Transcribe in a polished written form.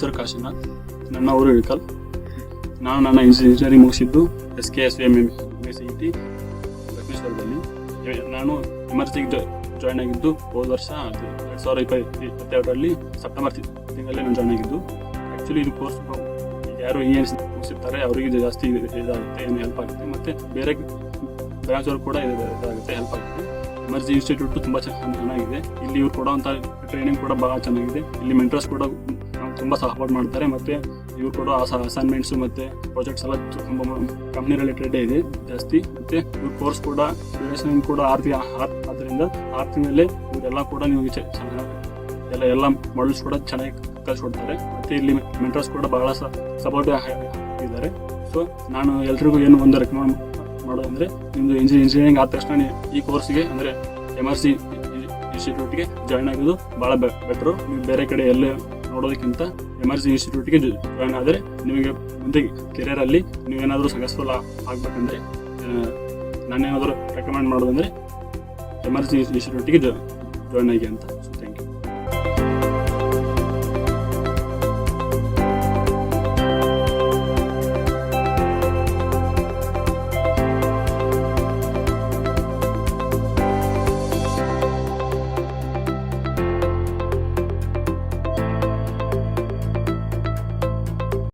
ಹೆಸರು ಕಾಶಿನಾಥ್, ನನ್ನ ಊರು ಇಳಕಲ್. ನಾನು ನನ್ನ ಇಂಜಿನಿಯರಿಂಗ್ ಮುಗಿಸಿದ್ದು SKSVM CET ಲಕ್ಷ್ಮೇಶ್ವರದಲ್ಲಿ. ನಾನು ಎಮರ್ಜಿಗೆ ಜಾಯ್ನ್ ಆಗಿದ್ದು ಹೋದ ವರ್ಷ 2022ರಲ್ಲಿ ಸೆಪ್ಟೆಂಬರ್ ತಿಂಗಳಲ್ಲಿ ನಾನು ಜಾಯ್ನ್ ಆಗಿದ್ದು. ಆ್ಯಕ್ಚುಲಿ ಇದು ಕೋರ್ಸ್ ಯಾರು ಮುಗಿಸಿರ್ತಾರೆ ಅವರಿಗೆ ಜಾಸ್ತಿ ಇದಾಗುತ್ತೆ, ಏನು ಹೆಲ್ಪ್ ಆಗುತ್ತೆ. ಮತ್ತು ಬೇರೆ ಬ್ರಾಂಚ್ ಕೂಡ ಇದಾಗುತ್ತೆ, ಹೆಲ್ಪ್ ಆಗುತ್ತೆ. ಎಮರ್ಜಿ ಇನ್ಸ್ಟಿಟ್ಯೂಟ್ ತುಂಬ ಚೆನ್ನಾಗಿದೆ. ಇಲ್ಲಿ ಇವ್ರು ಕೊಡೋವಂಥ ಟ್ರೈನಿಂಗ್ ಕೂಡ ಭಾಳ ಚೆನ್ನಾಗಿದೆ. ಇಲ್ಲಿ ಮೆಂಟರ್ಸ್ ಕೂಡ ತುಂಬ ಸಪೋರ್ಟ್ ಮಾಡ್ತಾರೆ. ಮತ್ತು ಇವ್ರು ಕೊಡೋ ಅಸೈನ್ಮೆಂಟ್ಸು ಮತ್ತು ಪ್ರಾಜೆಕ್ಟ್ಸ್ ಎಲ್ಲ ತುಂಬ ಕಂಪ್ನಿ ರಿಲೇಟೆಡ್ ಇದೆ ಜಾಸ್ತಿ. ಮತ್ತು ಇವ್ರ ಕೋರ್ಸ್ ಕೂಡ ಡ್ಯೂರೇಷನ್ ಕೂಡ 6 ಆದ್ದರಿಂದ 6 ತಿಂಗಳಲ್ಲೇ ಇವರೆಲ್ಲ ಕೂಡ ನಿಮಗೆ ಎಲ್ಲ ಮಾಡಲ್ಸ್ ಕೂಡ ಚೆನ್ನಾಗಿ ಕಲಿಸ್ಕೊಡ್ತಾರೆ. ಮತ್ತು ಇಲ್ಲಿ ಮೆಂಟರ್ಸ್ ಕೂಡ ಬಹಳ ಸಪೋರ್ಟಿವ್ ಆಗಿದ್ದಾರೆ. ಸೊ ನಾನು ಎಲ್ರಿಗೂ ಏನು ಒಂದು ರೆಕಮೆಂಡ್ ಮಾಡೋದಂದರೆ, ನಿಮ್ಮದು ಇಂಜಿನಿಯರಿಂಗ್ ಆದ ತಕ್ಷಣ ಈ ಕೋರ್ಸ್ಗೆ ಅಂದರೆ MRC ಇನ್ಸ್ಟಿಟ್ಯೂಟ್ಗೆ ಜಾಯ್ನ್ ಆಗೋದು ಭಾಳ ಬೆಟ್ರು. ನೀವು ಬೇರೆ ಕಡೆ ಎಲ್ಲೇ ನೋಡೋದಕ್ಕಿಂತ MRC ಇನ್ಸ್ಟಿಟ್ಯೂಟ್ಗೆ ಜಾಯ್ನ್ ಆದರೆ ನಿಮಗೆ ಮುಂದೆ ಕೆರಿಯರಲ್ಲಿ ನೀವೇನಾದರೂ ಸಕ್ಸಸ್ಫುಲ್ ಆಗಬೇಕಂದ್ರೆ ನಾನೇನಾದರೂ ರೆಕಮೆಂಡ್ ಮಾಡೋದಂದರೆ MRC ಇನ್ಸ್ಟಿಟ್ಯೂಟ್ಗೆ ಜಾಯ್ನ್ ಆಗಿ ಅಂತ.